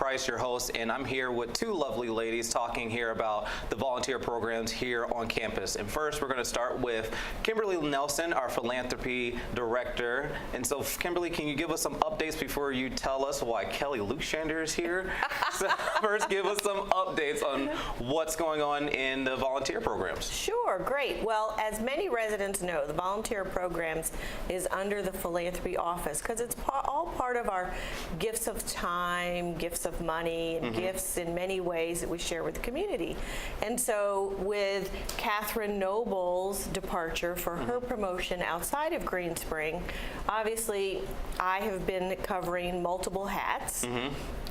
Price, your host, and I'm here with two lovely ladies talking here about the volunteer programs here on campus. And first, we're going to start with Kimberly Nelson, our philanthropy director. And so, Kimberly, can you give us some updates before you tell us why Kelly Luxander is here? So first, give us some updates on what's going on in the volunteer programs. Sure, great. Well, as many residents know, the volunteer programs is under the philanthropy office because it's all part of our gifts of time, gifts of money, and gifts in many ways that we share with the community. And so with Catherine Noble's departure for her promotion outside of Green Spring, obviously I have been covering multiple hats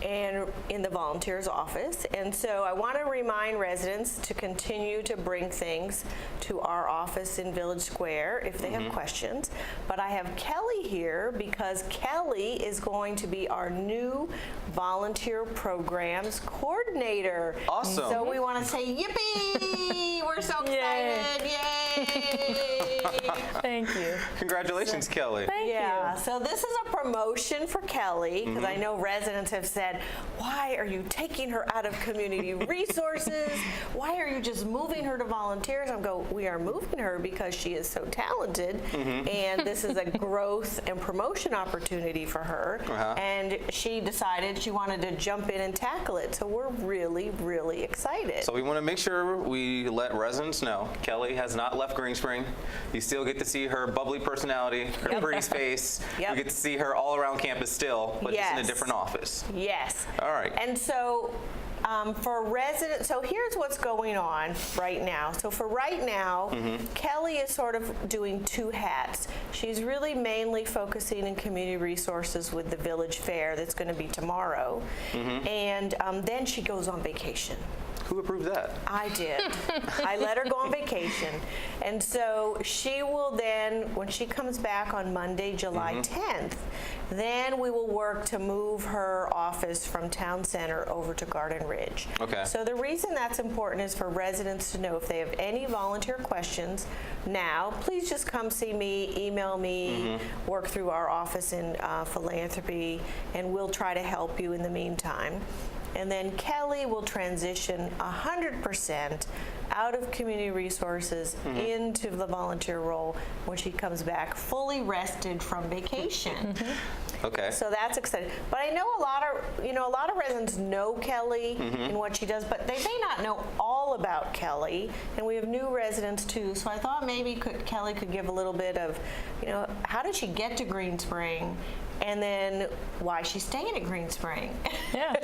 and in the volunteers office. And so I want to remind residents to continue to bring things to our office in Village Square if they have questions. But I have Kelly here because Kelly is going to be our new volunteer programs coordinator. Awesome. So we want to say yippee! We're so excited! Yay! Thank you. Congratulations, Kelly. Thank you. So this is a promotion for Kelly because I know residents have said, why are you taking her out of community resources? Why are you just moving her to volunteers? We are moving her because she is so talented and this is a growth and promotion opportunity for her. And she decided she wanted to jump in and tackle it. So we're really, really excited. So we want to make sure we let residents know Kelly has not left Green Spring. You still get to see her bubbly personality, her pretty face. You get to see her all around campus still, but just in a different office. Yes. All right. And so for residents, so here's what's going on right now. So for right now, Kelly is sort of doing two hats. She's really mainly focusing in community resources with the village fair that's going to be tomorrow. And then she goes on vacation. Who approved that? I did. I let her go on vacation. And so she will then, when she comes back on Monday, July 10th, then we will work to move her office from Town Center over to Garden Ridge. Okay. So the reason that's important is for residents to know if they have any volunteer questions now, please just come see me, email me, work through our office in philanthropy, and we'll try to help you in the meantime. And then Kelly will transition 100% out of community resources into the volunteer role when she comes back fully rested from vacation. Okay. So that's exciting. But I know a lot of residents know Kelly and what she does, but they may not know all about Kelly. And we have new residents too. So I thought maybe Kelly could give a little bit of, how did she get to Green Spring? And then why she's staying at Green Spring. Yeah.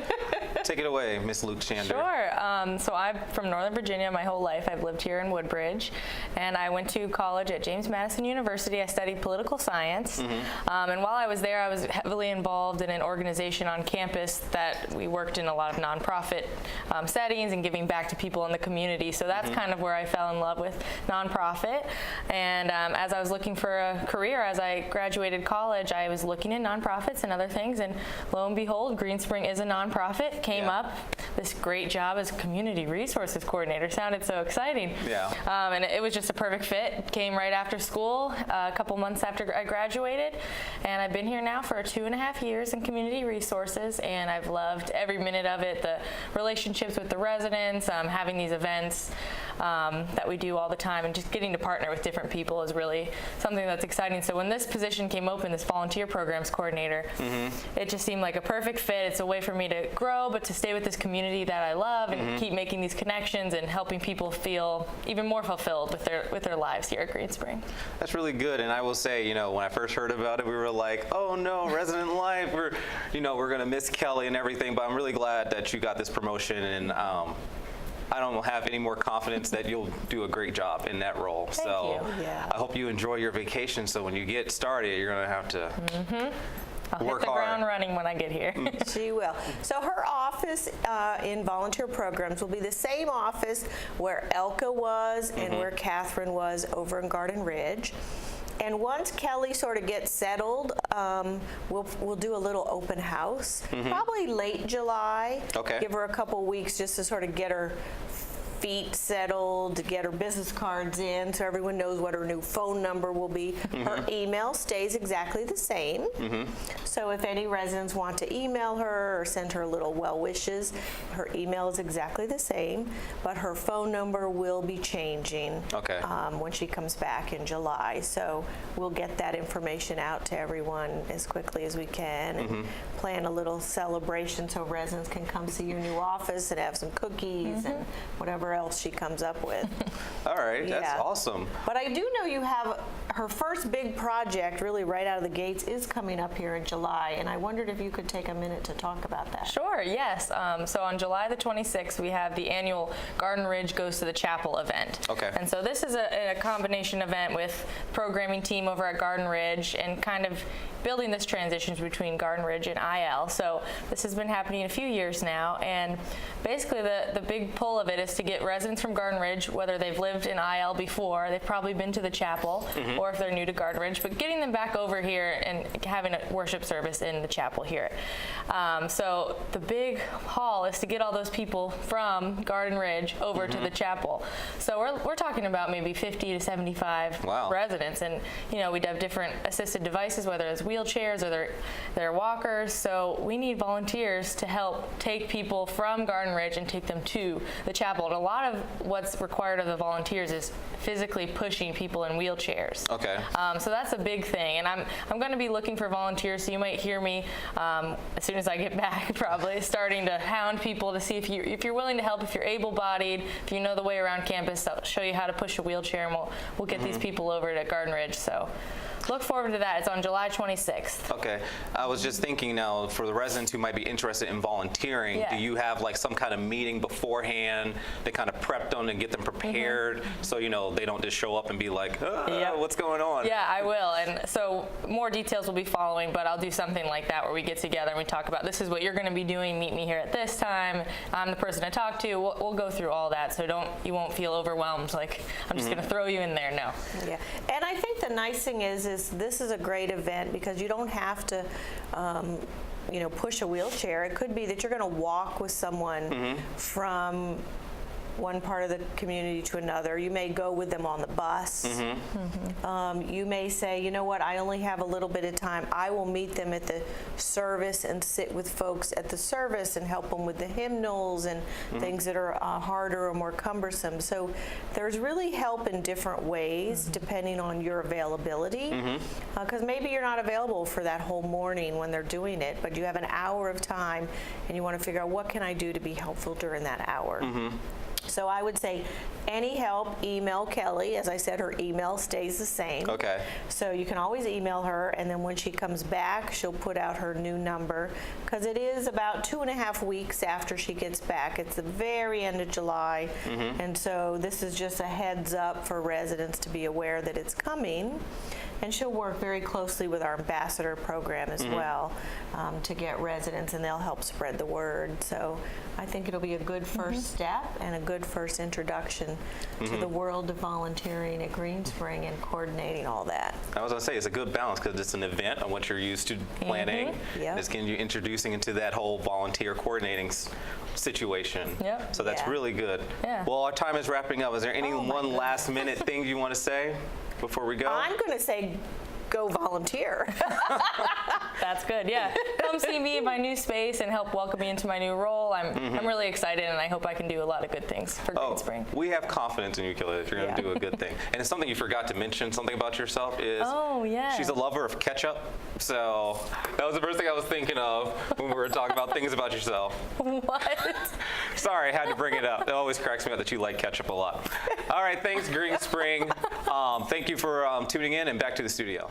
Take it away, Miss Luxander. Sure. So I'm from Northern Virginia my whole life. I've lived here in Woodbridge. And I went to college at James Madison University. I studied political science. And while I was there, I was heavily involved in an organization on campus that we worked in a lot of nonprofit settings and giving back to people in the community. So that's kind of where I fell in love with nonprofit. And as I was looking for a career, as I graduated college, I was looking in nonprofits and other things, and lo and behold, Green Spring is a nonprofit. Came up, this great job as community resources coordinator sounded so exciting. And it was just a perfect fit. Came right after school, a couple months after I graduated, and I've been here now for 2.5 years in community resources, and I've loved every minute of it. The relationships with the residents, having these events that we do all the time, and just getting to partner with different people is really something that's exciting. So when this position came open, this volunteer programs coordinator, it just seemed like a perfect fit. It's a way for me to grow, but to stay with this community that I love and keep making these connections and helping people feel even more fulfilled with their lives here at Green Spring. That's really good. And I will say, when I first heard about it, we were like, oh no, resident life, we're going to miss Kelly and everything, but I'm really glad that you got this promotion, and I don't have any more confidence that you'll do a great job in that role. Thank you. I hope you enjoy your vacation, so when you get started, you're going to have to I'll work hit the hard. ground running when I get here. She will. So her office in volunteer programs will be the same office where Elka was and where Catherine was over in Garden Ridge. And once Kelly sort of gets settled, we'll do a little open house, probably late July. Okay. Give her a couple weeks just to sort of get her feet settled, to get her business cards in so everyone knows what her new phone number will be. Her email stays exactly the same. So if any residents want to email her or send her little well wishes, her email is exactly the same, but her phone number will be changing when she comes back in July. So we'll get that information out to everyone as quickly as we can and plan a little celebration so residents can come see your new office and have some cookies and whatever else she comes up with. All right, that's awesome. But I do know you have her first big project really right out of the gates is coming up here in July, and I wondered if you could take a minute to talk about that. Sure, yes. So on July the 26th, we have the annual Garden Ridge Goes to the Chapel event. Okay. And so this is a combination event with programming team over at Garden Ridge and kind of building this transition between Garden Ridge and IL. So this has been happening a few years now, and basically the big pull of it is to get residents from Garden Ridge, whether they've lived in IL before, they've probably been to the chapel, or if they're new to Garden Ridge, but getting them back over here and having a worship service in the chapel here. So the big haul is to get all those people from Garden Ridge over to the chapel. So we're talking about maybe 50 to 75 residents, and we'd have different assisted devices, whether it's wheelchairs or their walkers. So we need volunteers to help take people from Garden Ridge and take them to the chapel. And a lot of what's required of the volunteers is physically pushing people in wheelchairs. Okay. So that's a big thing, and I'm going to be looking for volunteers. So you might hear me as soon as I get back, probably starting to hound people to see if you're willing to help, if you're able-bodied, if you know the way around campus. I'll show you how to push a wheelchair, and we'll get these people over to Garden Ridge. So look forward to that. It's on July 26th. Okay. I was just thinking now, for the residents who might be interested in volunteering, do you have like some kind of meeting beforehand to kind of prep them and get them prepared so they don't just show up and be like, what's going on? Yeah, I will. And so more details will be following, but I'll do something like that where we get together and we talk about, this is what you're going to be doing, meet me here at this time, I'm the person to talk to. We'll go through all that, so you won't feel overwhelmed like I'm just going to throw you in there. No. Yeah. And I think the nice thing is this is a great event because you don't have to push a wheelchair. It could be that you're going to walk with someone from one part of the community to another. You may go with them on the bus. You may say, you know what, I only have a little bit of time. I will meet them at the service and sit with folks at the service and help them with the hymnals and things that are harder or more cumbersome. So there's really help in different ways depending on your availability. Because maybe you're not available for that whole morning when they're doing it, but you have an hour of time and you want to figure out what can I do to be helpful during that hour. So I would say any help, email Kelly. As I said, her email stays the same. Okay. So you can always email her, and then when she comes back, she'll put out her new number because it is about 2.5 weeks after she gets back. It's the very end of July, and so this is just a heads up for residents to be aware that it's coming. And she'll work very closely with our ambassador program as well to get residents, and they'll help spread the word. So I think it'll be a good first step and a good first introduction to the world of volunteering at Green Spring and coordinating all that. I was going to say, it's a good balance because it's an event on what you're used to planning. It's getting you introducing into that whole volunteer coordinating situation. So that's really good. Well, our time is wrapping up. Is there any one last minute thing you want to say before we go? I'm going to say go volunteer. That's good. Yeah. Come see me in my new space and help welcome me into my new role. I'm really excited, and I hope I can do a lot of good things for Green Spring. We have confidence in you, Kelly, that you're going to do a good thing. And it's something you forgot to mention, something about yourself is she's a lover of ketchup. So that was the first thing I was thinking of when we were talking about things about yourself. What? Sorry, I had to bring it up. It always cracks me up that you like ketchup a lot. All right, thanks, Green Spring. Thank you for tuning in, and back to the studio.